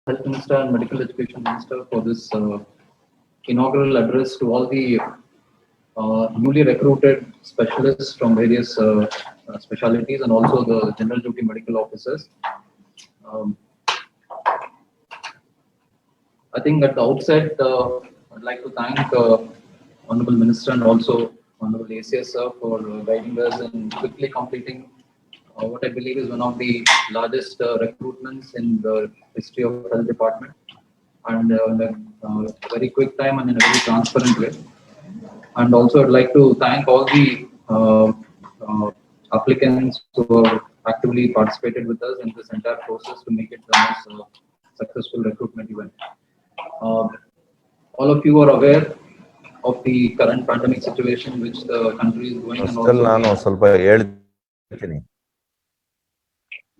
Health Minister and Medical Education Minister for this inaugural address to all the newly recruited specialists from various specialties and also the general duty medical officers. Um, I think at the outset, I'd like to thank Honorable Minister and also Honorable ACS sir for guiding us in quickly completing what I believe is one of the largest recruitments in the history of health department, and in a very quick time and in a very transparent way. And also, I'd like to thank all the applicants who have actively participated with us in this entire process to make it the most successful recruitment event. Uh, all of you are aware of the current pandemic situation which the country is going, and also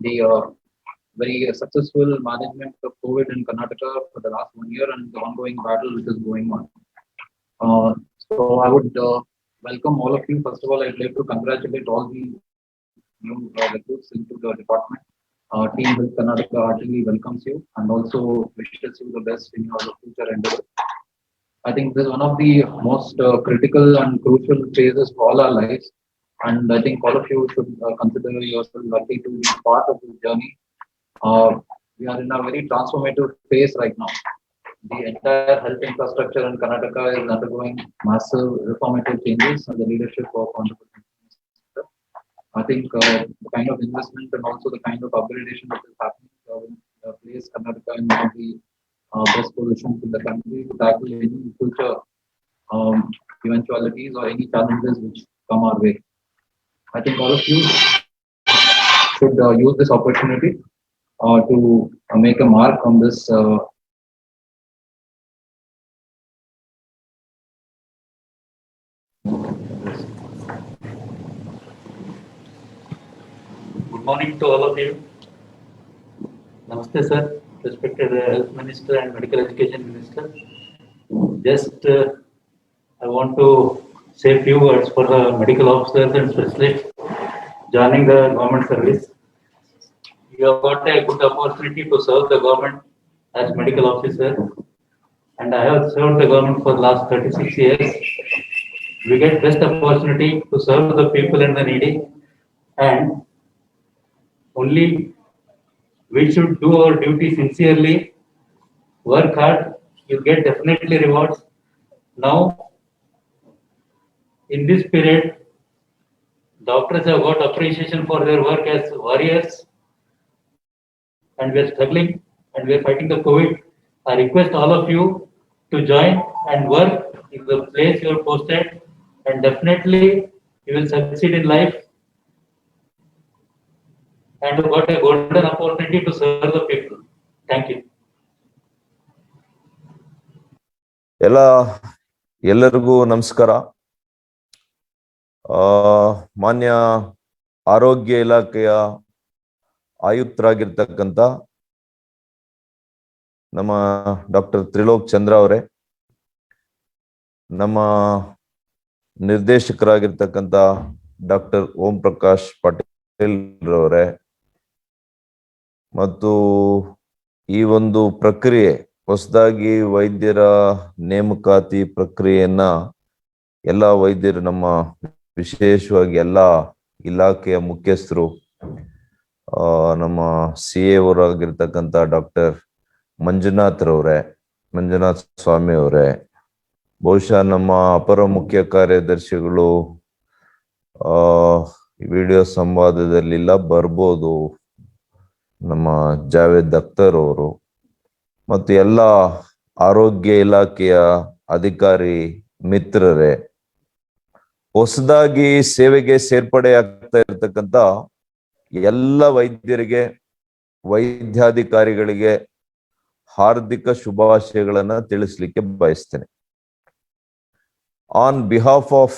the very successful management of COVID in Karnataka for the last 1 year and the ongoing battle which is going on. So I would welcome all of you. First of all, I'd like to congratulate all the new recruits into the department. Team Health Karnataka heartily welcomes you and also wishes you the best in your future endeavors. I think this is one of the most critical and crucial phases for all our lives. And I think all of you should consider yourself lucky to be part of this journey. We are in a very transformative phase right now. The entire health infrastructure in Karnataka is undergoing massive reformative changes under the leadership of Honorable Minister. I think the kind of investment and also the kind of upgradation that is happening will place Karnataka in one of the best positions in the country to tackle any future eventualities or any challenges which come our way. I think all of you should use this opportunity to make a mark on this Good morning to all of you. Namaste, sir, respected Health Minister and Medical Education Minister. Just I want to say a few words for the medical officers and specialists joining the government service. You have got a good opportunity to serve the government as medical officer, and I have served the government for the last 36 years. We get best opportunity to serve the people and the needy, and only we should do our duty sincerely, work hard, you get definitely rewards. Now, in this period, doctors have got appreciation for their work as warriors, and we are struggling and we are fighting the COVID. I request all of you to join and work in the place you are posted, and definitely you will succeed in life and you got a golden opportunity to serve the people. Thank you. ಎಲ್ಲರಿಗೂ ನಮಸ್ಕಾರ. ಮಾನ್ಯ ಆರೋಗ್ಯ ಇಲಾಖೆಯ ಆಯುಕ್ತರಾಗಿರ್ತಕ್ಕಂಥ ನಮ್ಮ doctor Trilok ಚಂದ್ರ ಅವರೇ, ನಮ್ಮ ನಿರ್ದೇಶಕರಾಗಿರ್ತಕ್ಕಂಥ doctor Om Prakash Patil ರವರೇ, ಮತ್ತು ಈ ಒಂದು ಪ್ರಕ್ರಿಯೆ ಹೊಸದಾಗಿ ವೈದ್ಯರ ನೇಮಕಾತಿ ಪ್ರಕ್ರಿಯೆಯನ್ನ ಎಲ್ಲ ವೈದ್ಯರು, ನಮ್ಮ ವಿಶೇಷವಾಗಿ ಎಲ್ಲ ಇಲಾಖೆಯ ಮುಖ್ಯಸ್ಥರು, ನಮ್ಮ CA ಅವರಾಗಿರ್ತಕ್ಕಂಥ ಡಾಕ್ಟರ್ ಮಂಜುನಾಥ್ ಸ್ವಾಮಿ ಅವರೇ, ಬಹುಶಃ ನಮ್ಮ ಅಪರ ಮುಖ್ಯ ಕಾರ್ಯದರ್ಶಿಗಳು ವಿಡಿಯೋ ಸಂವಾದದಲ್ಲಿಲ್ಲ, ಬರ್ಬೋದು, ನಮ್ಮ ಜಾವೇದ್ ಅಖ್ತರ್ ಅವರು, ಮತ್ತು ಎಲ್ಲ ಆರೋಗ್ಯ ಇಲಾಖೆಯ ಅಧಿಕಾರಿ ಮಿತ್ರರೇ, ಹೊಸದಾಗಿ ಸೇವೆಗೆ ಸೇರ್ಪಡೆ ಆಗ್ತಾ ಇರತಕ್ಕಂತ ಎಲ್ಲ ವೈದ್ಯರಿಗೆ, ವೈದ್ಯಾಧಿಕಾರಿಗಳಿಗೆ ಹಾರ್ದಿಕ ಶುಭಾಶಯಗಳನ್ನ ತಿಳಿಸ್ಲಿಕ್ಕೆ ಬಯಸ್ತೇನೆ. On behalf of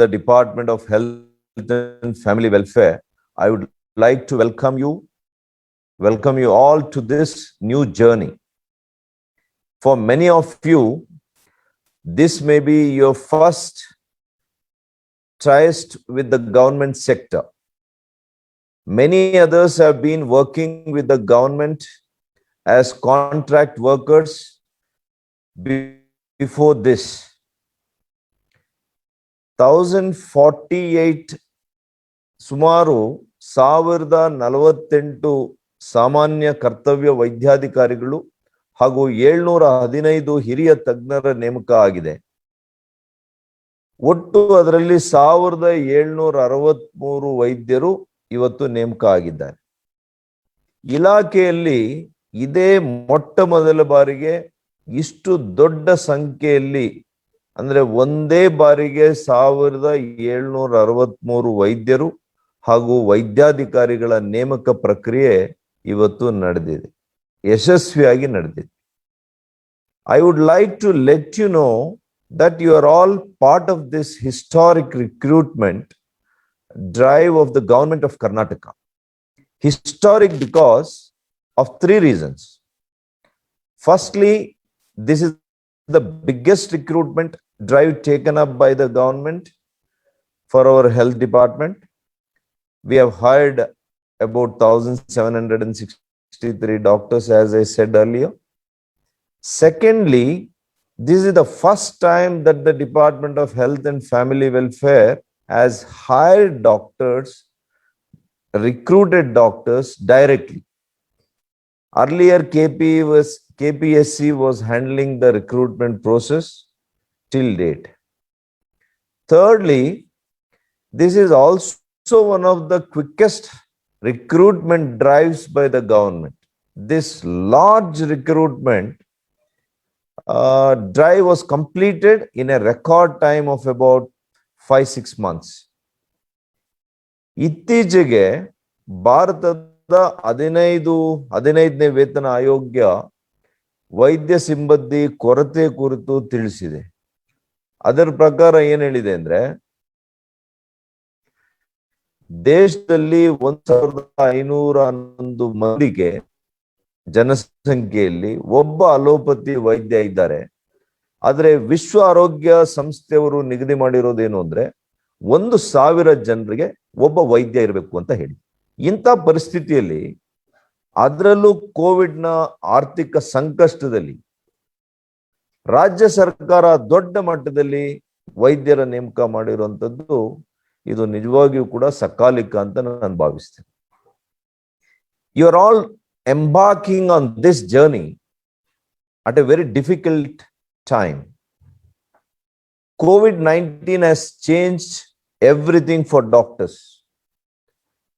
the Department of Health and Family Welfare, I would like to welcome you all to this new journey. For many of you, this may be your first tryst with the government sector. Many others have been working with the government as contract workers before this. 1048 ಸುಮಾರು 1048 ಸಾಮಾನ್ಯ ಕರ್ತವ್ಯ ವೈದ್ಯಾಧಿಕಾರಿಗಳು ಹಾಗೂ 715 ಹಿರಿಯ ತಜ್ಞರ ನೇಮಕ ಆಗಿದೆ. ಒಟ್ಟು ಅದರಲ್ಲಿ 1763 ವೈದ್ಯರು ಇವತ್ತು ನೇಮಕ ಆಗಿದ್ದಾರೆ. ಇಲಾಖೆಯಲ್ಲಿ ಇದೇ ಮೊಟ್ಟ ಮೊದಲ ಬಾರಿಗೆ ಇಷ್ಟು ದೊಡ್ಡ ಸಂಖ್ಯೆಯಲ್ಲಿ, ಅಂದ್ರೆ ಒಂದೇ ಬಾರಿಗೆ 1763 ವೈದ್ಯರು ಹಾಗೂ ವೈದ್ಯಾಧಿಕಾರಿಗಳ ನೇಮಕ ಪ್ರಕ್ರಿಯೆ ಇವತ್ತು ನಡೆದಿದೆ, ಯಶಸ್ವಿಯಾಗಿ ನಡೆದಿದೆ. I would like to let you know that you are all part of this historic recruitment drive of the government of Karnataka. Historic because of 3 reasons. Firstly, this is the biggest recruitment drive taken up by the government for our health department. We have hired about 1763 doctors, as I said earlier. Secondly, this is the first time that the Department of Health and Family Welfare has hired doctors, recruited doctors directly. Earlier, KPSC was handling the recruitment process till date. Thirdly, this is also one of the quickest recruitment drives by the government. This large recruitment drive was completed in a record time of about 5-6 months. ಇತ್ತೀಚೆಗೆ ಭಾರತದ 15ನೇ ವೇತನ ಆಯೋಗ ವೈದ್ಯ ಸಿಬ್ಬಂದಿ ಕೊರತೆ ಕುರಿತು ತಿಳಿಸಿದೆ. ಅದರ ಪ್ರಕಾರ ಏನ್ ಹೇಳಿದೆ ಅಂದ್ರೆ, ದೇಶದಲ್ಲಿ 1511 ಮಂದಿಗೆ ಜನಸಂಖ್ಯೆಯಲ್ಲಿ ಒಬ್ಬ ಅಲೋಪತಿ ವೈದ್ಯ ಇದ್ದಾರೆ. ಆದ್ರೆ ವಿಶ್ವ ಆರೋಗ್ಯ ಸಂಸ್ಥೆಯವರು ನಿಗದಿ ಮಾಡಿರೋದೇನು ಅಂದ್ರೆ 1,000 ಜನರಿಗೆ ಒಬ್ಬ ವೈದ್ಯ ಇರಬೇಕು ಅಂತ ಹೇಳಿ. ಇಂಥ ಪರಿಸ್ಥಿತಿಯಲ್ಲಿ, ಅದರಲ್ಲೂ ಕೋವಿಡ್ನ ಆರ್ಥಿಕ ಸಂಕಷ್ಟದಲ್ಲಿ ರಾಜ್ಯ ಸರ್ಕಾರ ದೊಡ್ಡ ಮಟ್ಟದಲ್ಲಿ ವೈದ್ಯರ ನೇಮಕ ಮಾಡಿರುವಂತದ್ದು ಇದು ನಿಜವಾಗಿಯೂ ಕೂಡ ಸಕಾಲಿಕ ಅಂತ ನಾನು ಭಾವಿಸ್ತೇನೆ. You are all embarking on this journey at a very difficult time. COVID-19 has changed everything for doctors.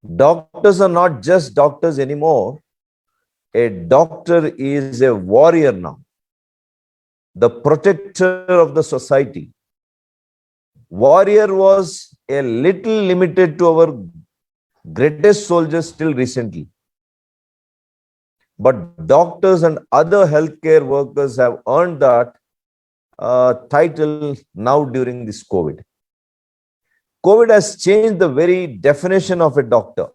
Doctors are not just doctors anymore. A doctor is a warrior now, the protector of the society. Warrior was a little limited to our greatest soldiers till recently. But doctors and other healthcare workers have earned that title now during this COVID. COVID has changed the very definition of a doctor.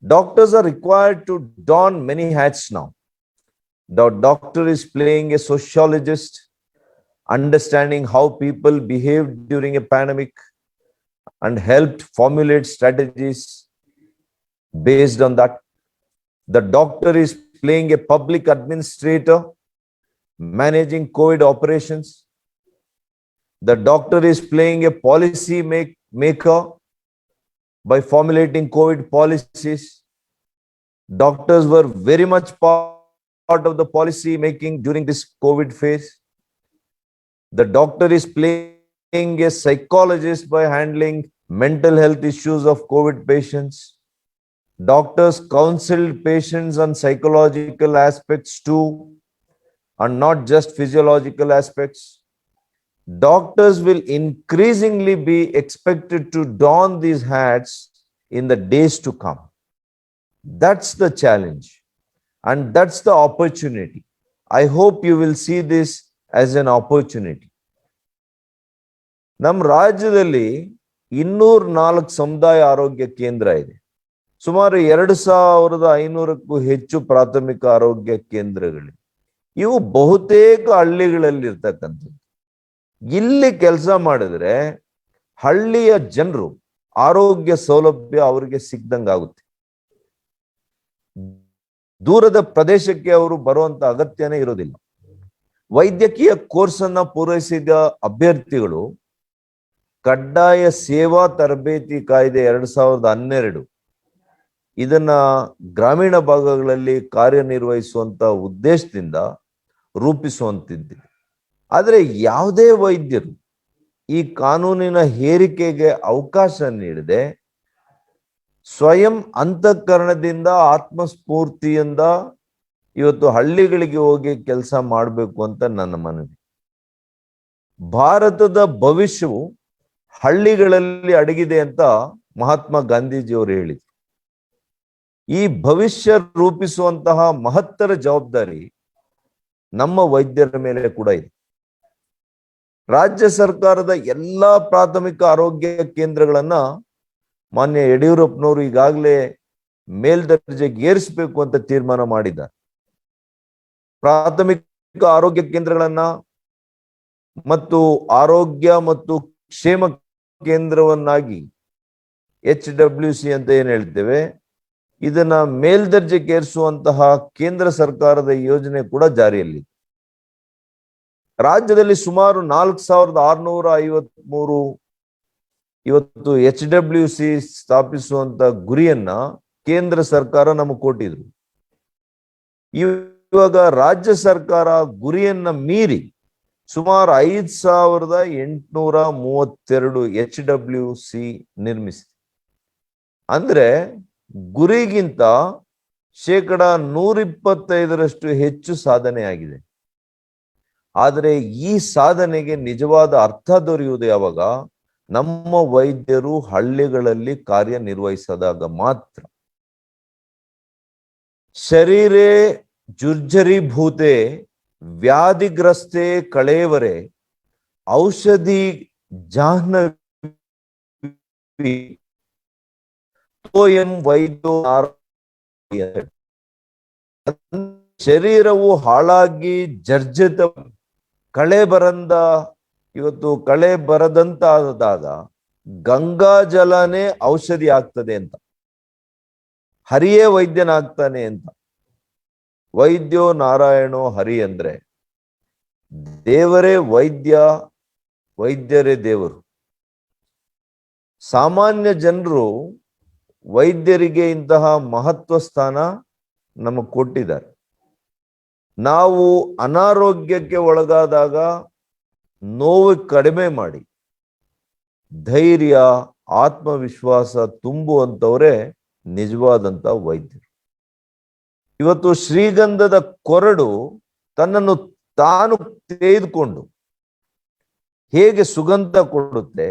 Doctors are required to don many hats now. The doctor is playing a sociologist, understanding how people behaved during a pandemic and helped formulate strategies based on that. The doctor is playing a public administrator, managing COVID operations. The doctor is playing a policy maker by formulating COVID policies. Doctors were very much part of the policy making during this COVID phase. The doctor is playing a psychologist by handling mental health issues of COVID patients. Doctors counseled patients on psychological aspects too, and not just physiological aspects. Doctors will increasingly be expected to don these hats in the days to come. That's the challenge, and that's the opportunity. I hope you will see this as an opportunity. ನಮ್ಮ ರಾಜ್ಯದಲ್ಲಿ 204 ಸಮುದಾಯ ಆರೋಗ್ಯ ಕೇಂದ್ರ ಇದೆ. ಸುಮಾರು 2500ಕ್ಕೂ ಹೆಚ್ಚು ಪ್ರಾಥಮಿಕ ಆರೋಗ್ಯ ಕೇಂದ್ರಗಳಿವೆ. ಇವು ಬಹುತೇಕ ಹಳ್ಳಿಗಳಲ್ಲಿ ಇರ್ತಕ್ಕಂಥದ್ದು. ಇಲ್ಲಿ ಕೆಲಸ ಮಾಡಿದ್ರೆ ಹಳ್ಳಿಯ ಜನರು ಆರೋಗ್ಯ ಸೌಲಭ್ಯ ಅವರಿಗೆ ಸಿಗ್ದಂಗಾಗುತ್ತೆ. ದೂರದ ಪ್ರದೇಶಕ್ಕೆ ಅವರು ಬರುವಂತ ಅಗತ್ಯನೇ ಇರೋದಿಲ್ಲ. ವೈದ್ಯಕೀಯ ಕೋರ್ಸ್ ಅನ್ನ ಪೂರೈಸಿದ ಅಭ್ಯರ್ಥಿಗಳು ಕಡ್ಡಾಯ ಸೇವಾ ತರಬೇತಿ ಕಾಯ್ದೆ 2012 ಇದನ್ನ ಗ್ರಾಮೀಣ ಭಾಗಗಳಲ್ಲಿ ಕಾರ್ಯನಿರ್ವಹಿಸುವಂತ ಉದ್ದೇಶದಿಂದ ರೂಪಿಸುವಂತಿದೆ. ಆದರೆ ಯಾವುದೇ ವೈದ್ಯರು ಈ ಕಾನೂನಿನ ಹೇರಿಕೆಗೆ ಅವಕಾಶ ನೀಡದೆ ಸ್ವಯಂ ಅಂತಃಕರಣದಿಂದ ಆತ್ಮಸ್ಫೂರ್ತಿಯಿಂದ ಇವತ್ತು ಹಳ್ಳಿಗಳಿಗೆ ಹೋಗಿ ಕೆಲಸ ಮಾಡಬೇಕು ಅಂತ ನನ್ನ ಮನವಿ. ಭಾರತದ ಭವಿಷ್ಯವು ಹಳ್ಳಿಗಳಲ್ಲಿ ಅಡಗಿದೆ ಅಂತ ಮಹಾತ್ಮ ಗಾಂಧೀಜಿಯವರು ಹೇಳಿದರು. ಈ ಭವಿಷ್ಯ ರೂಪಿಸುವಂತಹ ಮಹತ್ತರ ಜವಾಬ್ದಾರಿ ನಮ್ಮ ವೈದ್ಯರ ಮೇಲೆ ಕೂಡ ಇದೆ. ರಾಜ್ಯ ಸರ್ಕಾರದ ಎಲ್ಲಾ ಪ್ರಾಥಮಿಕ ಆರೋಗ್ಯ ಕೇಂದ್ರಗಳನ್ನ ಮಾನ್ಯ ಯಡಿಯೂರಪ್ಪನವರು ಈಗಾಗಲೇ ಮೇಲ್ದರ್ಜೆಗೆ ಏರಿಸಬೇಕು ಅಂತ ತೀರ್ಮಾನ ಮಾಡಿದ್ದಾರೆ. ಪ್ರಾಥಮಿಕ ಆರೋಗ್ಯ ಕೇಂದ್ರಗಳನ್ನ ಮತ್ತು ಆರೋಗ್ಯ ಮತ್ತು ಕ್ಷೇಮ ಕೇಂದ್ರವನ್ನಾಗಿ HWC ಅಂತ ಏನ್ ಹೇಳ್ತೇವೆ, ಇದನ್ನ ಮೇಲ್ದರ್ಜೆಗೆ ಏರಿಸುವಂತಹ ಕೇಂದ್ರ ಸರ್ಕಾರದ ಯೋಜನೆ ಕೂಡ ಜಾರಿಯಲ್ಲಿದೆ. ರಾಜ್ಯದಲ್ಲಿ ಸುಮಾರು 4653 ಇವತ್ತು HWC ಸ್ಥಾಪಿಸುವಂತ ಗುರಿಯನ್ನ ಕೇಂದ್ರ ಸರ್ಕಾರ ನಮಗೆ ಕೊಟ್ಟಿದ್ರು. ಇವಾಗ ರಾಜ್ಯ ಸರ್ಕಾರ ಗುರಿಯನ್ನ ಮೀರಿ ಸುಮಾರು 5832 HWC ನಿರ್ಮಿಸಿದೆ. ಅಂದ್ರೆ ಗುರಿಗಿಂತ 125% ಹೆಚ್ಚು ಸಾಧನೆ ಆಗಿದೆ. ಆದರೆ ಈ ಸಾಧನೆಗೆ ನಿಜವಾದ ಅರ್ಥ ದೊರೆಯುವುದು ಯಾವಾಗ? ನಮ್ಮ ವೈದ್ಯರು ಹಳ್ಳಿಗಳಲ್ಲಿ ಕಾರ್ಯನಿರ್ವಹಿಸಿದಾಗ ಮಾತ್ರ. ಶರೀರೇ ಜುರ್ಜರೀಭೂತೆ ವ್ಯಾಧಿಗ್ರಸ್ತೆ ಕಳೇವರೆ ಔಷಧಿ ಜಾಹ್ನವಿ ತೋಯಂ ವೈದ್ಯೋ ಶರೀರವು ಹಾಳಾಗಿ ಜರ್ಜರಿತ ಕಳೆ ಬರದಂತಾದಾಗ ಗಂಗಾ ಜಲನೇ ಔಷಧಿ ಆಗ್ತದೆ ಅಂತ, ಹರಿಯೇ ವೈದ್ಯನಾಗ್ತಾನೆ ಅಂತ. ವೈದ್ಯೋ ನಾರಾಯಣೋ ಹರಿ ಅಂದ್ರೆ ದೇವರೇ ವೈದ್ಯ, ವೈದ್ಯರೇ ದೇವರು. ಸಾಮಾನ್ಯ ಜನರು ವೈದ್ಯರಿಗೆ ಇಂತಹ ಮಹತ್ವ ಸ್ಥಾನ ನಮಗೆ ಕೊಟ್ಟಿದ್ದಾರೆ. ನಾವು ಅನಾರೋಗ್ಯಕ್ಕೆ ಒಳಗಾದಾಗ ನೋವು ಕಡಿಮೆ ಮಾಡಿ ಧೈರ್ಯ ಆತ್ಮವಿಶ್ವಾಸ ತುಂಬುವಂತವರೇ ನಿಜವಾದಂತ ವೈದ್ಯರು. ಇವತ್ತು ಶ್ರೀಗಂಧದ ಕೊರಡು ತನ್ನನ್ನು ತಾನು ತೆಗೆದುಕೊಂಡು ಹೇಗೆ ಸುಗಂಧ ಕೊಡುತ್ತೆ,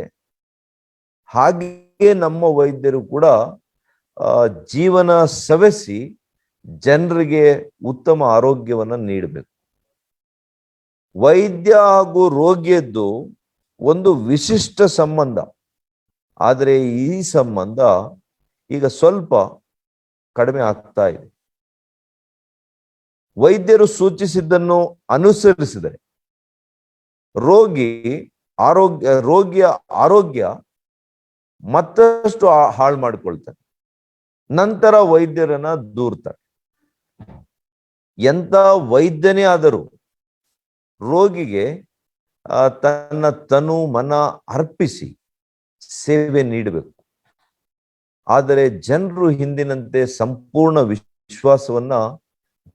ಹಾಗೆಯೇ ನಮ್ಮ ವೈದ್ಯರು ಕೂಡ ಜೀವನ ಸವೆಸಿ ಜನರಿಗೆ ಉತ್ತಮ ಆರೋಗ್ಯವನ್ನ ನೀಡಬೇಕು. ವೈದ್ಯ ಹಾಗೂ ರೋಗಿಯದ್ದು ಒಂದು ವಿಶಿಷ್ಟ ಸಂಬಂಧ. ಆದರೆ ಈ ಸಂಬಂಧ ಈಗ ಸ್ವಲ್ಪ ಕಡಿಮೆ ಆಗ್ತಾ ಇದೆ. ವೈದ್ಯರು ಸೂಚಿಸಿದ್ದನ್ನು ಅನುಸರಿಸಿದರೆ ರೋಗಿಯ ಆರೋಗ್ಯ ಮತ್ತಷ್ಟು ಹಾಳು ಮಾಡಿಕೊಳ್ತಾರೆ, ನಂತರ ವೈದ್ಯರನ್ನ ದೂರ್ತಾರೆ. ಎಂತ ವೈದ್ಯನೇ ಆದರೂ ರೋಗಿಗೆ ತನ್ನ ತನು ಮನ ಅರ್ಪಿಸಿ ಸೇವೆ ನೀಡಬೇಕು. ಆದರೆ ಜನರು ಹಿಂದಿನಂತೆ ಸಂಪೂರ್ಣ ವಿಶ್ವಾಸವನ್ನ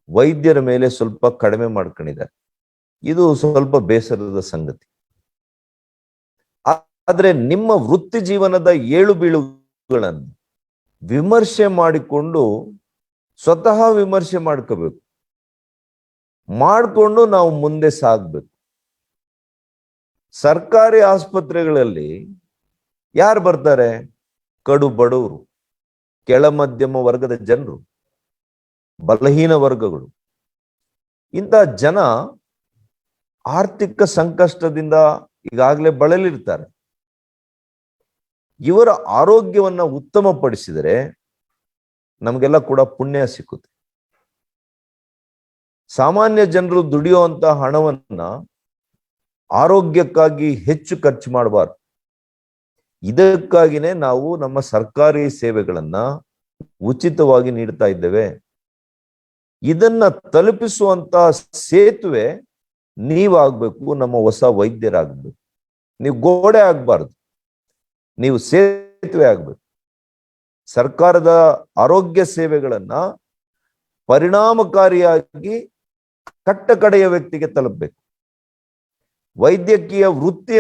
ವೈದ್ಯರ ಮೇಲೆ ಸ್ವಲ್ಪ ಕಡಿಮೆ ಮಾಡ್ಕೊಂಡಿದ್ದಾರೆ. ಇದು ಸ್ವಲ್ಪ ಬೇಸರದ ಸಂಗತಿ. ಆದ್ರೆ ನಿಮ್ಮ ವೃತ್ತಿ ಜೀವನದ ಏಳು ಬೀಳುಗಳನ್ನು ವಿಮರ್ಶೆ ಮಾಡಿಕೊಂಡು ಸ್ವತಃ ವಿಮರ್ಶೆ ಮಾಡಿಕೊಂಡು ನಾವು ಮುಂದೆ ಸಾಗಬೇಕು. ಸರ್ಕಾರಿ ಆಸ್ಪತ್ರೆಗಳಲ್ಲಿ ಯಾರು ಬರ್ತಾರೆ? ಕಡು ಬಡವರು, ಕೆಳ ಮಧ್ಯಮ ವರ್ಗದ ಜನರು, ಬಲಹೀನ ವರ್ಗಗಳು. ಇಂಥ ಜನ ಆರ್ಥಿಕ ಸಂಕಷ್ಟದಿಂದ ಈಗಾಗಲೇ ಬಳಲಿರ್ತಾರೆ. ಇವರ ಆರೋಗ್ಯವನ್ನ ಉತ್ತಮಪಡಿಸಿದರೆ ನಮಗೆಲ್ಲ ಕೂಡ ಪುಣ್ಯ ಸಿಕ್ಕುತ್ತೆ. ಸಾಮಾನ್ಯ ಜನರು ದುಡಿಯುವಂತ ಹಣವನ್ನ ಆರೋಗ್ಯಕ್ಕಾಗಿ ಹೆಚ್ಚು ಖರ್ಚು ಮಾಡಬಾರ್ದು. ಇದಕ್ಕಾಗಿನೇ ನಾವು ನಮ್ಮ ಸರ್ಕಾರಿ ಸೇವೆಗಳನ್ನ ಉಚಿತವಾಗಿ ನೀಡ್ತಾ ಇದ್ದೇವೆ. ಇದನ್ನ ತಲುಪಿಸುವಂತ ಸೇತುವೆ ನೀವಾಗ್ಬೇಕು, ನಮ್ಮ ಹೊಸ ವೈದ್ಯರಾಗಬೇಕು. ನೀವು ಗೋಡೆ ಆಗ್ಬಾರ್ದು, ನೀವು ಸೇತುವೆ ಆಗ್ಬೇಕು. ಸರ್ಕಾರದ ಆರೋಗ್ಯ ಸೇವೆಗಳನ್ನ ಪರಿಣಾಮಕಾರಿಯಾಗಿ ಕಟ್ಟ ಕಡೆಯ ವ್ಯಕ್ತಿಗೆ ತಲುಪಬೇಕು. ವೈದ್ಯಕೀಯ ವೃತ್ತಿ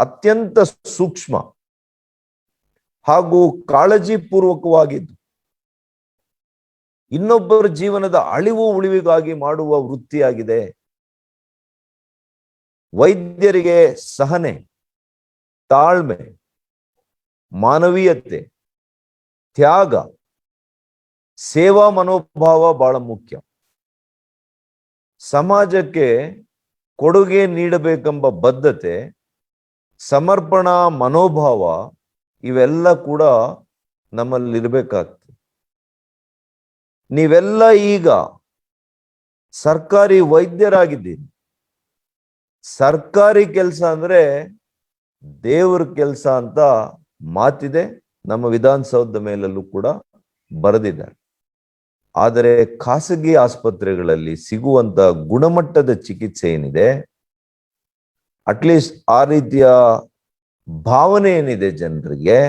ಅತ್ಯಂತ ಸೂಕ್ಷ್ಮ ಹಾಗೂ ಕಾಳಜಿ ಪೂರ್ವಕವಾಗಿದ್ದು ಇನ್ನೊಬ್ಬರ ಜೀವನದ ಅಳಿವು ಉಳಿವಿಗಾಗಿ ಮಾಡುವ ವೃತ್ತಿಯಾಗಿದೆ. ವೈದ್ಯರಿಗೆ ಸಹನೆ, ತಾಳ್ಮೆ, ಮಾನವೀಯತೆ, ತ್ಯಾಗ, ಸೇವಾ ಮನೋಭಾವ ಬಹಳ ಮುಖ್ಯ. ಸಮಾಜಕ್ಕೆ ಕೊಡುಗೆ ನೀಡಬೇಕೆಂಬ ಬದ್ಧತೆ, ಸಮರ್ಪಣಾ ಮನೋಭಾವ ಇವೆಲ್ಲ ಕೂಡ ನಮ್ಮಲ್ಲಿರ್ಬೇಕಾಗ್ತದೆ. ನೀವೆಲ್ಲ ಈಗ ಸರ್ಕಾರಿ ವೈದ್ಯರಾಗಿದ್ದೀರಿ. ಸರ್ಕಾರಿ ಕೆಲಸ ಅಂದ್ರೆ ದೇವರ ಕೆಲಸ ಅಂತ ಮಾತಿದೆ, ನಮ್ಮ ವಿಧಾನಸೌಧದ ಮೇಲಲ್ಲೂ ಕೂಡ ಬರೆದಿದ್ದಾರೆ. ಆದರೆ ಖಾಸಗಿ ಆಸ್ಪತ್ರೆಗಳಲ್ಲಿ ಸಿಗುವಂತ ಗುಣಮಟ್ಟದ ಚಿಕಿತ್ಸೆ ಏನಿದೆ, ಅಟ್ಲೀಸ್ಟ್ ಆ ರೀತಿಯ ಭಾವನೆ ಏನಿದೆ ಜನರಿಗೆ,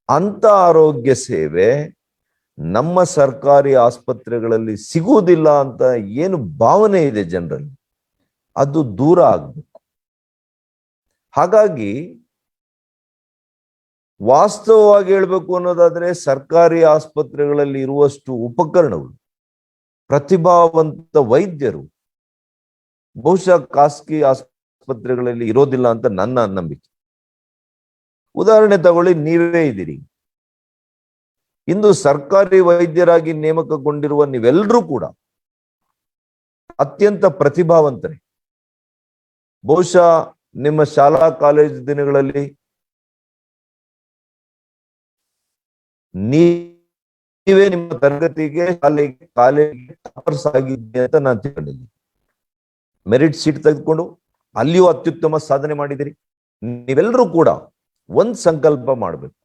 ಅಂತ ಆರೋಗ್ಯ ಸೇವೆ ನಮ್ಮ ಸರ್ಕಾರಿ ಆಸ್ಪತ್ರೆಗಳಲ್ಲಿ ಸಿಗುವುದಿಲ್ಲ ಅಂತ ಏನು ಭಾವನೆ ಇದೆ ಜನರಲ್ಲಿ, ಅದು ದೂರ ಆಗ್ಬೇಕು. ಹಾಗಾಗಿ ವಾಸ್ತವವಾಗಿ ಹೇಳ್ಬೇಕು ಅನ್ನೋದಾದ್ರೆ ಸರ್ಕಾರಿ ಆಸ್ಪತ್ರೆಗಳಲ್ಲಿ ಇರುವಷ್ಟು ಉಪಕರಣಗಳು, ಪ್ರತಿಭಾವಂತ ವೈದ್ಯರು ಬಹುಶಃ ಖಾಸಗಿ ಆಸ್ಪತ್ರೆಗಳಲ್ಲಿ ಇರೋದಿಲ್ಲ ಅಂತ ನನ್ನ ನಂಬಿಕೆ. ಉದಾಹರಣೆ ತಗೊಳ್ಳಿ, ನೀವೇ ಇದ್ದೀರಿ. ಇಂದು ಸರ್ಕಾರಿ ವೈದ್ಯರಾಗಿ ನೇಮಕಗೊಂಡಿರುವ ನೀವೆಲ್ಲರೂ ಕೂಡ ಅತ್ಯಂತ ಪ್ರತಿಭಾವಂತರೇ. ಬಹುಶಃ ನಿಮ್ಮ ಶಾಲಾ ಕಾಲೇಜು ದಿನಗಳಲ್ಲಿ ನೀವೇ ನಿಮ್ಮ ತರಗತಿಗೆ, ಶಾಲೆಗೆ, ಕಾಲೇಜಿಗೆ ಟಾಪರ್ಸ್ ಆಗಿದ್ದೆ ಅಂತ ನಾನು ತಿಳ್ಕೊಂಡಿದ್ದೀನಿ. ಮೆರಿಟ್ ಸೀಟ್ ತೆಗೆದುಕೊಂಡು ಅಲ್ಲಿಯೂ ಅತ್ಯುತ್ತಮ ಸಾಧನೆ ಮಾಡಿದಿರಿ. ನೀವೆಲ್ಲರೂ ಕೂಡ ಒಂದ್ ಸಂಕಲ್ಪ ಮಾಡಬೇಕು.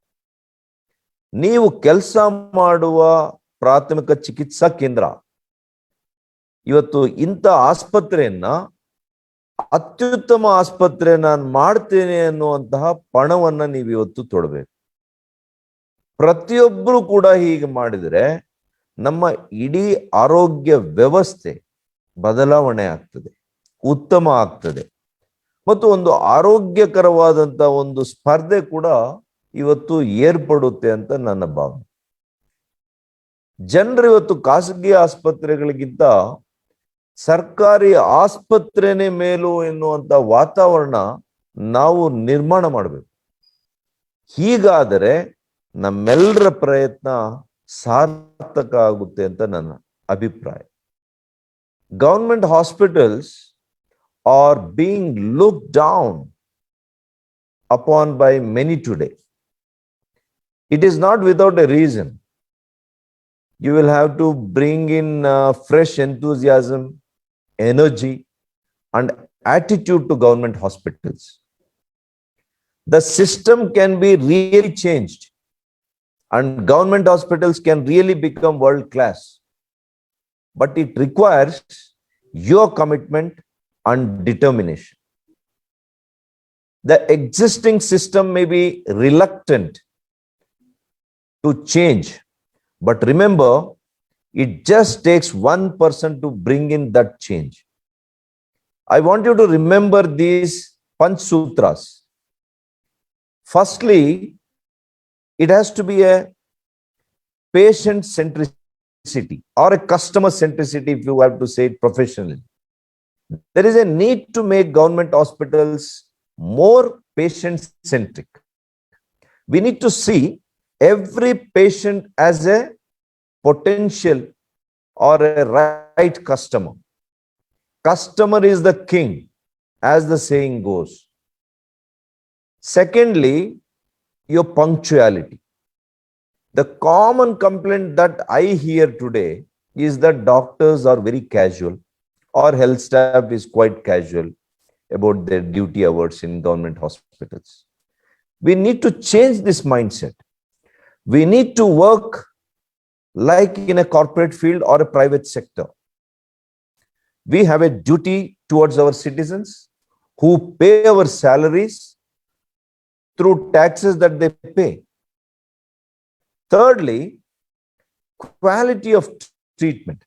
ನೀವು ಕೆಲಸ ಮಾಡುವ ಪ್ರಾಥಮಿಕ ಚಿಕಿತ್ಸಾ ಕೇಂದ್ರ ಇವತ್ತು ಇಂಥ ಆಸ್ಪತ್ರೆಯನ್ನ ಅತ್ಯುತ್ತಮ ಆಸ್ಪತ್ರೆ ನಾನು ಮಾಡ್ತೇನೆ ಅನ್ನುವಂತಹ ಪಣವನ್ನ ನೀವು ಇವತ್ತು ತೊಡಬೇಕು. ಪ್ರತಿಯೊಬ್ಬರು ಕೂಡ ಹೀಗೆ ಮಾಡಿದರೆ ನಮ್ಮ ಇಡೀ ಆರೋಗ್ಯ ವ್ಯವಸ್ಥೆ ಬದಲಾವಣೆ ಆಗ್ತದೆ, ಉತ್ತಮ ಆಗ್ತದೆ, ಮತ್ತು ಒಂದು ಆರೋಗ್ಯಕರವಾದಂತ ಒಂದು ಸ್ಪರ್ಧೆ ಕೂಡ ಇವತ್ತು ಏರ್ಪಡುತ್ತೆ ಅಂತ ನನ್ನ ಭಾವನೆ. ಜನರು ಇವತ್ತು ಖಾಸಗಿ ಆಸ್ಪತ್ರೆಗಳಿಗಿಂತ ಸರ್ಕಾರಿ ಆಸ್ಪತ್ರೆನೇ ಮೇಲು ಎನ್ನುವಂತ ವಾತಾವರಣ ನಾವು ನಿರ್ಮಾಣ ಮಾಡಬೇಕು. ಹೀಗಾದರೆ ನಮ್ಮೆಲ್ಲರ ಪ್ರಯತ್ನ ಸಾರ್ಥಕ ಆಗುತ್ತೆ ಅಂತ ನನ್ನ ಅಭಿಪ್ರಾಯ. Government hospitals are being looked down upon by many today. It is not without a reason. You will have to bring in fresh enthusiasm, energy, and attitude to government hospitals. The system can be really changed, and government hospitals can really become world class. But it requires your commitment and determination. The existing system may be reluctant to change, but remember, it just takes one person to bring in that change. I want you to remember these Panch Sutras. Firstly, it has to be a patient centricity or a customer centricity, if you have to say it professionally. There is a need to make government hospitals more patient centric. We need to see every patient as a potential or a right customer. Customer is the king, as the saying goes. Secondly, your punctuality. The common complaint that I hear today is that doctors are very casual, or health staff is quite casual about their duty hours in government hospitals. We need to change this mindset. We need to work like in a corporate field or a private sector. We have a duty towards our citizens who pay our salaries through taxes that they pay. Thirdly, quality of treatment.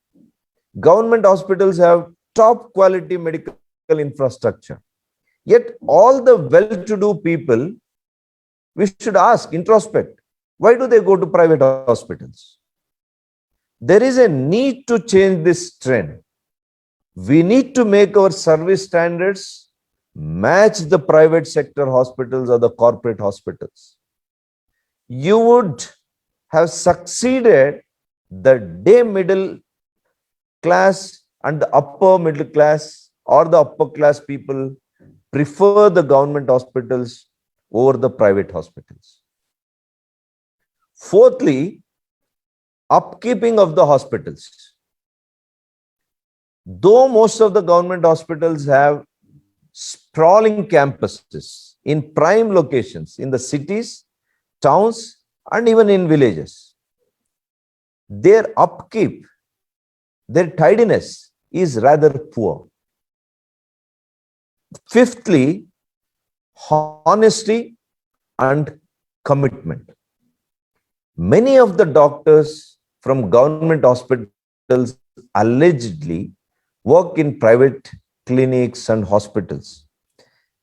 Government hospitals have top quality medical infrastructure. Yet all the well-to-do people, we should ask, introspect, why do they go to private hospitals? There is a need to change this trend. We need to make our service standards match the private sector hospitals or the corporate hospitals. You would have succeeded the day middle class and the upper middle class or the upper class people prefer the government hospitals over the private hospitals. Fourthly, upkeeping of the hospitals. Though most of the government hospitals have sprawling campuses in prime locations in the cities, towns, and even in villages, their upkeep, their tidiness is rather poor. Fifthly, honesty and commitment. Many of the doctors from government hospitals allegedly work in private clinics and hospitals.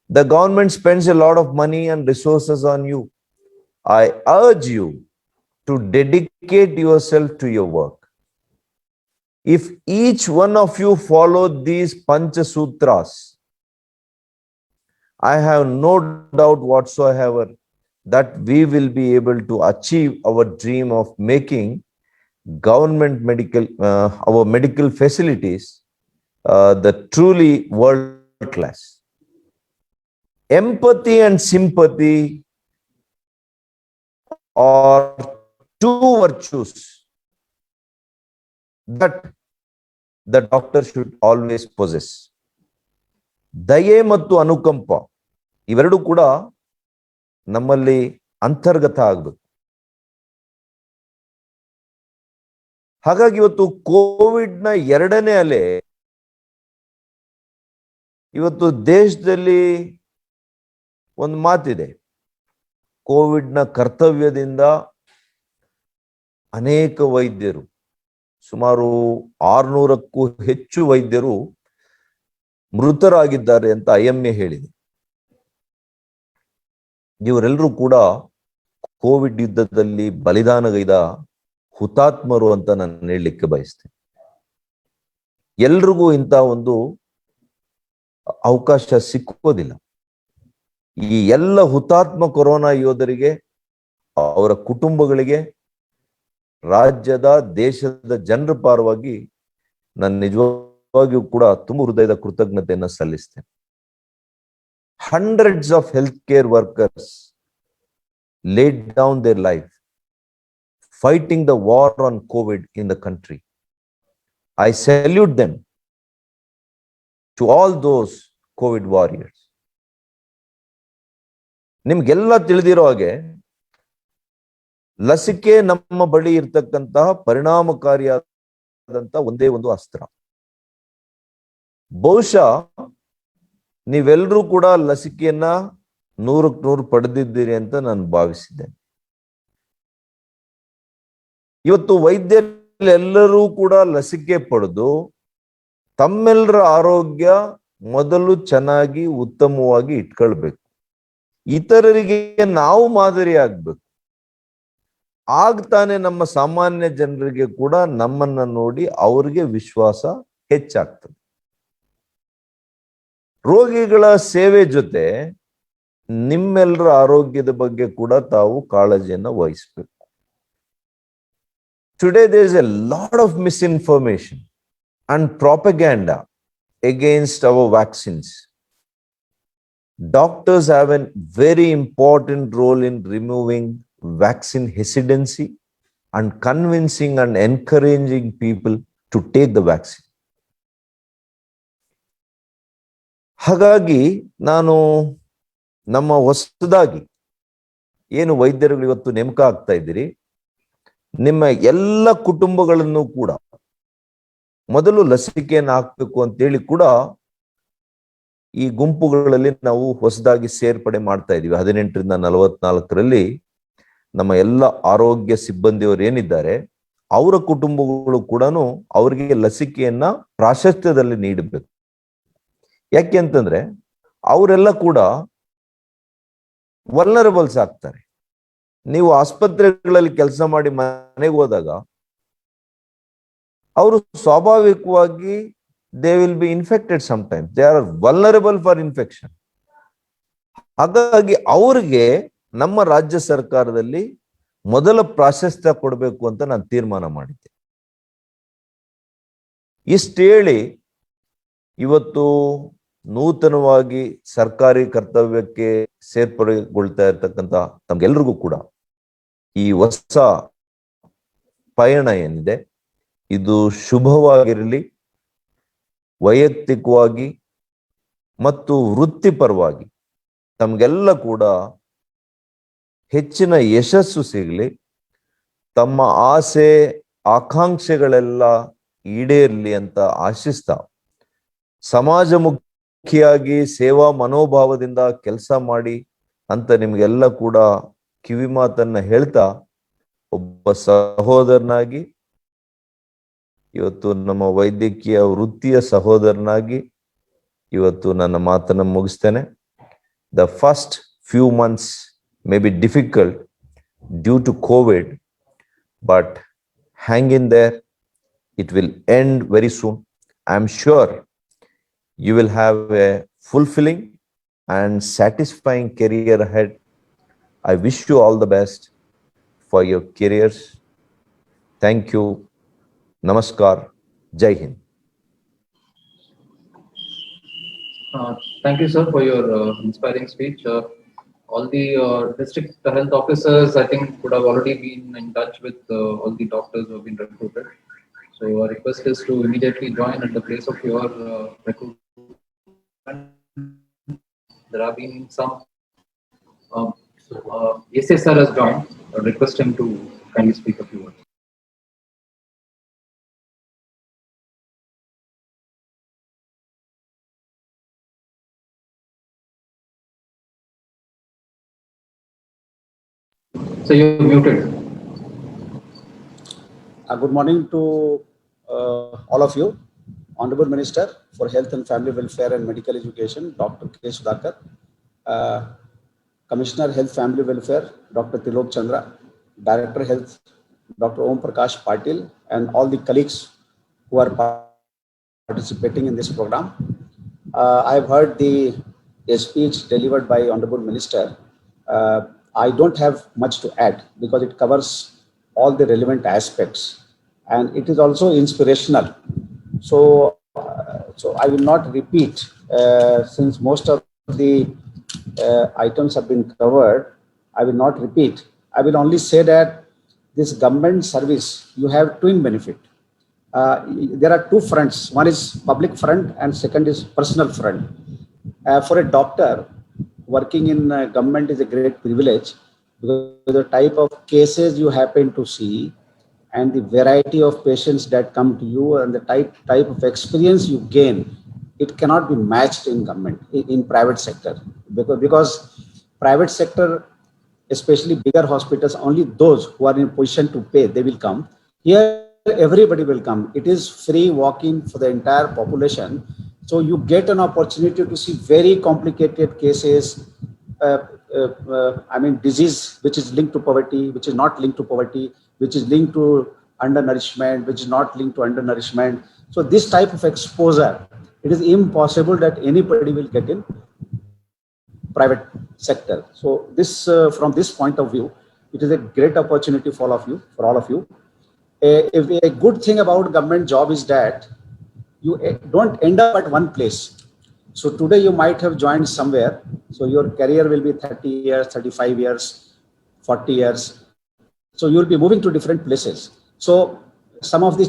The government spends a lot of money and resources on you. I urge you to dedicate yourself to your work. If each one of you follow these Pancha Sutras, I have no doubt whatsoever that we will be able to achieve our dream of making government our medical facilities the truly world class. Empathy and sympathy are two virtues that the doctor should always possess. ದಯೆ ಮತ್ತು ಅನುಕಂಪ ಇವೆರಡೂ ಕೂಡ ನಮ್ಮಲ್ಲಿ ಅಂತರ್ಗತ ಆಗಬೇಕು. ಹಾಗಾಗಿ ಇವತ್ತು ಕೋವಿಡ್ನ ಎರಡನೇ ಅಲೆ ಇವತ್ತು ದೇಶದಲ್ಲಿ ಒಂದು ಮಾತಿದೆ, ಕೋವಿಡ್ನ ಕರ್ತವ್ಯದಿಂದ ಅನೇಕ ವೈದ್ಯರು, ಸುಮಾರು 600ಕ್ಕೂ ಹೆಚ್ಚು ವೈದ್ಯರು ಮೃತರಾಗಿದ್ದಾರೆ ಅಂತ IMA ಹೇಳಿದೆ. ಇವರೆಲ್ಲರೂ ಕೂಡ ಕೋವಿಡ್ ಯುದ್ಧದಲ್ಲಿ ಬಲಿದಾನಗೈದ ಹುತಾತ್ಮರು ಅಂತ ನಾನು ಹೇಳಲಿಕ್ಕೆ ಬಯಸ್ತೇನೆ. ಎಲ್ರಿಗೂ ಇಂಥ ಒಂದು ಅವಕಾಶ ಸಿಕ್ಕೋದಿಲ್ಲ. ಈ ಎಲ್ಲ ಹುತಾತ್ಮ ಕೊರೋನಾ ಯೋಧರಿಗೆ, ಅವರ ಕುಟುಂಬಗಳಿಗೆ, ರಾಜ್ಯದ ದೇಶದ ಜನರ ಪರವಾಗಿ ನಾನು ನಿಜವಾಗಿಯೂ ಕೂಡ ತುಂಬ ಹೃದಯದ ಕೃತಜ್ಞತೆಯನ್ನು ಸಲ್ಲಿಸ್ತೇನೆ. Hundreds of healthcare workers laid down their life fighting the war on COVID in the country. I salute them, to all those COVID warriors. ನಿಮ್ಗೆಲ್ಲ ತಿಳಿದಿರೋ ಹಾಗೆ ಲಸಿಕೆ ನಮ್ಮ ಬಳಿ ಇರ್ತಕ್ಕಂತಹ ಪರಿಣಾಮಕಾರಿಯಾದಂತ ಒಂದೇ ಒಂದು ಅಸ್ತ್ರ. ಬಹುಶಃ ನೀವೆಲ್ಲರೂ ಕೂಡ ಲಸಿಕೆಯನ್ನ 100ಕ್ಕೆ 100 ಪಡೆದಿದ್ದೀರಿ ಅಂತ ನಾನು ಭಾವಿಸಿದ್ದೇನೆ. ಇವತ್ತು ವೈದ್ಯರೆಲ್ಲರೂ ಕೂಡ ಲಸಿಕೆ ಪಡೆದು ತಮ್ಮೆಲ್ಲರ ಆರೋಗ್ಯ ಮೊದಲು ಚೆನ್ನಾಗಿ ಉತ್ತಮವಾಗಿ ಇಟ್ಕೊಳ್ಬೇಕು. ಇತರರಿಗೆ ನಾವು ಮಾದರಿ ಆಗ್ಬೇಕು. ಆಗ್ತಾನೆ ನಮ್ಮ ಸಾಮಾನ್ಯ ಜನರಿಗೆ ಕೂಡ ನಮ್ಮನ್ನ ನೋಡಿ ಅವರಿಗೆ ವಿಶ್ವಾಸ ಹೆಚ್ಚಾಗ್ತದೆ. ರೋಗಿಗಳ ಸೇವೆ ಜೊತೆ ನಿಮ್ಮೆಲ್ಲರ ಆರೋಗ್ಯದ ಬಗ್ಗೆ ಕೂಡ ತಾವು ಕಾಳಜಿಯನ್ನು ವಹಿಸಬೇಕು. Today there is a lot of misinformation and propaganda against our vaccines. Doctors have a very important role in removing vaccine hesitancy and convincing and encouraging people to take the vaccine. ಹಾಗಾಗಿ ನಾನು ನಮ್ಮ ಹೊಸದಾಗಿ ಏನು ವೈದ್ಯರುಗಳು ಇವತ್ತು ನೇಮಕ ಆಗ್ತಾ ಇದ್ದೀರಿ, ನಿಮ್ಮ ಎಲ್ಲ ಕುಟುಂಬಗಳನ್ನು ಕೂಡ ಮೊದಲು ಲಸಿಕೆಯನ್ನು ಹಾಕಬೇಕು ಅಂತೇಳಿ ಕೂಡ ಈ ಗುಂಪುಗಳಲ್ಲಿ ನಾವು ಹೊಸದಾಗಿ ಸೇರ್ಪಡೆ ಮಾಡ್ತಾ ಇದೀವಿ. 18ರಿಂದ 44ರಲ್ಲಿ ನಮ್ಮ ಎಲ್ಲ ಆರೋಗ್ಯ ಸಿಬ್ಬಂದಿಯವರು ಏನಿದ್ದಾರೆ ಅವರ ಕುಟುಂಬಗಳು ಕೂಡ ಅವರಿಗೆ ಲಸಿಕೆಯನ್ನ ಪ್ರಾಶಸ್ತ್ಯದಲ್ಲಿ ನೀಡಬೇಕು. ಯಾಕೆ ಅಂತಂದ್ರೆ ಅವರೆಲ್ಲ ಕೂಡ ವಲ್ನರಬಲ್ಸ್ ಆಗ್ತಾರೆ. ನೀವು ಆಸ್ಪತ್ರೆಗಳಲ್ಲಿ ಕೆಲಸ ಮಾಡಿ ಮನೆಗೆ ಹೋದಾಗ ಅವರು ಸ್ವಾಭಾವಿಕವಾಗಿ they will be infected sometimes. They are vulnerable for infection. ಹಾಗಾಗಿ ಅವರಿಗೆ ನಮ್ಮ ರಾಜ್ಯ ಸರ್ಕಾರದಲ್ಲಿ ಮೊದಲ ಪ್ರಾಶಸ್ತ್ಯ ಕೊಡಬೇಕು ಅಂತ ನಾನು ತೀರ್ಮಾನ ಮಾಡಿದ್ದೆ. ಇಷ್ಟು ಹೇಳಿ ಇವತ್ತು ನೂತನವಾಗಿ ಸರ್ಕಾರಿ ಕರ್ತವ್ಯಕ್ಕೆ ಸೇರ್ಪಡೆಗೊಳ್ತಾ ಇರ್ತಕ್ಕಂಥ ತಮ್ಗೆಲ್ರಿಗೂ ಕೂಡ ಈ ಹೊಸ ಪಯಣ ಏನಿದೆ ಇದು ಶುಭವಾಗಿರಲಿ. ವೈಯಕ್ತಿಕವಾಗಿ ಮತ್ತು ವೃತ್ತಿಪರವಾಗಿ ತಮಗೆಲ್ಲ ಕೂಡ ಹೆಚ್ಚಿನ ಯಶಸ್ಸು ಸಿಗಲಿ. ತಮ್ಮ ಆಸೆ ಆಕಾಂಕ್ಷೆಗಳೆಲ್ಲ ಈಡೇರಲಿ ಅಂತ ಆಶಿಸ್ತಾ ಸಮಾಜಮುಖಿಯಾಗಿ ಸೇವಾ ಮನೋಭಾವದಿಂದ ಕೆಲಸ ಮಾಡಿ ಅಂತ ನಿಮ್ಗೆಲ್ಲ ಕೂಡ ಕಿವಿ ಮಾತನ್ನ ಹೇಳ್ತಾ ಒಬ್ಬ ಸಹೋದರನಾಗಿ ಇವತ್ತು ನಮ್ಮ ವೈದ್ಯಕೀಯ ವೃತ್ತಿಯ ಸಹೋದರನಾಗಿ ಇವತ್ತು ನನ್ನ ಮಾತನ್ನು ಮುಗಿಸ್ತೇನೆ. The first few months may be difficult due to COVID, but hang in there. It will end very soon. I am sure you will have a fulfilling and satisfying career ahead. I wish you all the best for your careers. Thank you. Namaskar. Jai Hind. Thank you, sir, for your inspiring speech. All the district health officers, I think, would have already been in touch with all the doctors who have been recruited. So our request is to immediately join at the place of your recruitment. There have been some. Yes, sir has joined. I request him to kindly speak a few words. So you're muted. Good morning to all of you. Honorable Minister for Health and Family Welfare and Medical Education, Dr. K. Sudhakar, Commissioner Health Family Welfare, Dr. Trilok Chandra, Director Health, Dr. Om Prakash Patil, and all the colleagues who are participating in this program. I've heard the speech delivered by Honorable Minister. I don't have much to add because it covers all the relevant aspects and it is also inspirational. So I will not repeat since most of the items have been covered. I will not repeat. I will only say that this government service, you have twin benefit. There are two fronts. One is public front and second is personal front. For a doctor, working in government is a great privilege because the type of cases you happen to see and the variety of patients that come to you and the type of experience you gain, it cannot be matched in government, in private sector. Because private sector, especially bigger hospitals, only those who are in position to pay, they will come. Here, everybody will come. It is free walk-in for the entire population. So you get an opportunity to see very complicated cases, disease which is linked to poverty, which is not linked to poverty, which is linked to undernourishment, which is not linked to undernourishment. So this type of exposure, it is impossible that anybody will get in private sector. So this, from this point of view, it is a great opportunity for all of you. A good thing about government job is that you don't end up at one place. So today you might have joined somewhere. So your career will be 30 years, 35 years, 40 years. So you'll be moving to different places. So some of the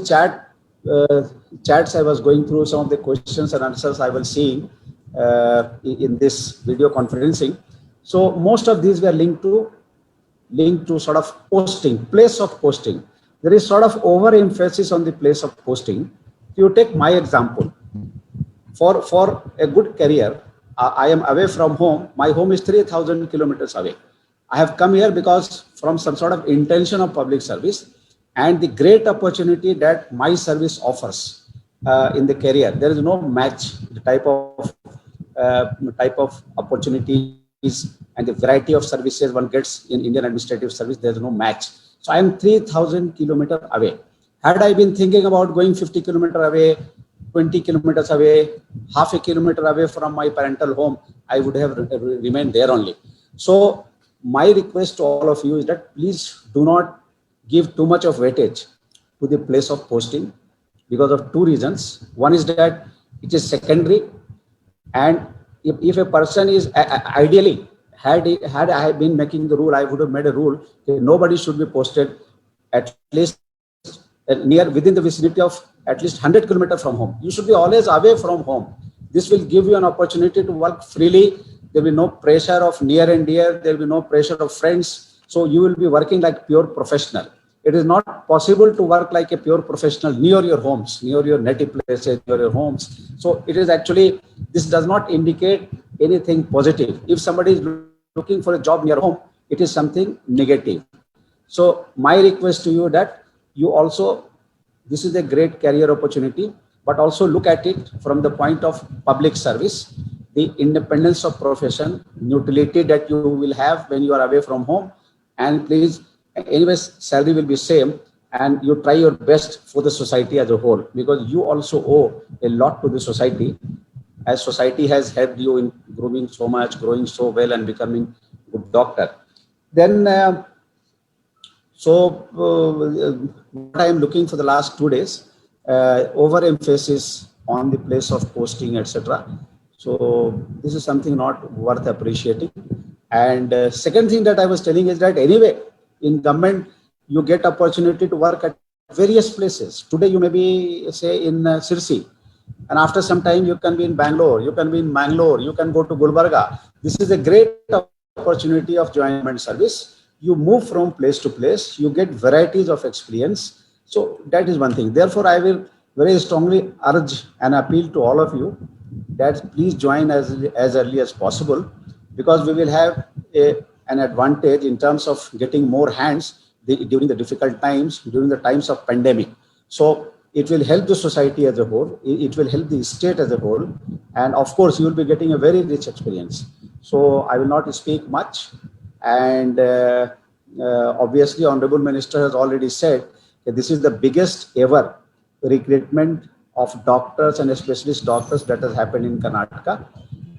chats I was going through, some of the questions and answers I was seeing in this video conferencing. So most of these were linked to sort of posting, place of posting. there is sort of overemphasis on the place of posting. You take my example. For a good career, I am away from home. My home is 3,000 kilometers away. I have come here because from some sort of intention of public service and the great opportunity that my service offers in the career. There is no match. The type of opportunities and the variety of services one gets in Indian administrative service, there is no match. So I am 3,000 kilometers away. Had I been thinking about going 50 kilometers away, 20 kilometers away, half a kilometer away from my parental home, I would have remained there only. So my request to all of you is that please do not give too much of weightage to the place of posting because of two reasons. One is that it is secondary, and if a person is ideally, had I been making the rule, I would have made a rule that nobody should be posted at least near within the vicinity of at least 100 kilometers from home. You should be always away from home. This will give you an opportunity to work freely. There will be no pressure of near and dear. There will be no pressure of friends. So you will be working like pure professional. It is not possible to work like a pure professional near your homes, near your native places, near your homes. So it is actually, this does not indicate anything positive. If somebody is looking for a job near home, it is something negative. So my request to you that you also, this is a great career opportunity, but also look at it from the point of public service, the independence of profession, neutrality that you will have when you are away from home. And please, anyways, salary will be same, and you try your best for the society as a whole, because you also owe a lot to the society, as society has helped you in grooming so much, growing so well, and becoming a good doctor. Then what I am looking for the last 2 days, overemphasis on the place of posting, etc. So this is something not worth appreciating. And second thing that I was telling is that anyway, in government, you get opportunity to work at various places. Today you may be, say, in Sirsi, and after some time you can be in Bangalore, you can be in Mangalore, you can go to Gulbarga. This is a great opportunity of joint service. You move from place to place, you get varieties of experience. So that is one thing. Therefore, I will very strongly urge and appeal to all of you that please join as early as possible, because we will have an advantage in terms of getting more hands during the difficult times, during the times of pandemic. So it will help the society as a whole, it will help the state as a whole, and of course you will be getting a very rich experience. So I will not speak much. And obviously, Honorable Minister has already said that this is the biggest ever recruitment of doctors and specialist doctors that has happened in Karnataka.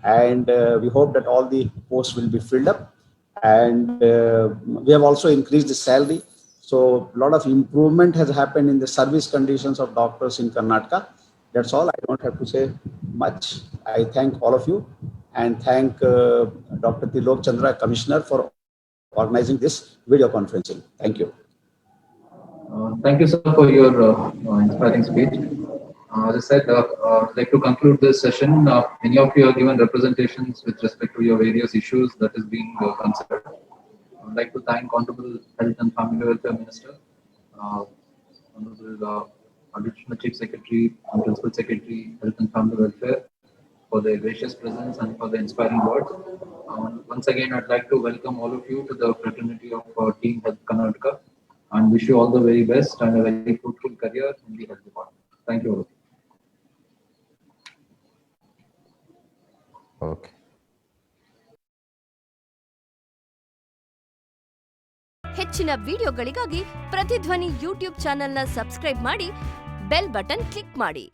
And we hope that all the posts will be filled up. And we have also increased the salary. So a lot of improvement has happened in the service conditions of doctors in Karnataka. That's all. I don't have to say much. I thank all of you, and thank Dr. Tilok Chandra, Commissioner, for organizing this video conferencing. Thank you. Thank you, sir, for your inspiring speech. As I said, I'd like to conclude this session. Many of you have given representations with respect to your various issues that is being considered. I'd like to thank Honorable Health and Family Welfare Minister, Honorable Additional Chief Secretary and Principal Secretary, Health and Family Welfare, for their gracious presence and for the inspiring words. Once again, I'd like to welcome all of you to the fraternity of Team Health Karnataka, and wish you all the very best and a very fruitful career in the health department. Thank you all. Okay. ಹೆಚ್ಚಿನ ವಿಡಿಯೋಗಳಿಗಾಗಿ ಪ್ರತಿಧ್ವನಿ YouTube ಚಾನೆಲ್ನ subscribe ಮಾಡಿ, bell button click ಮಾಡಿ.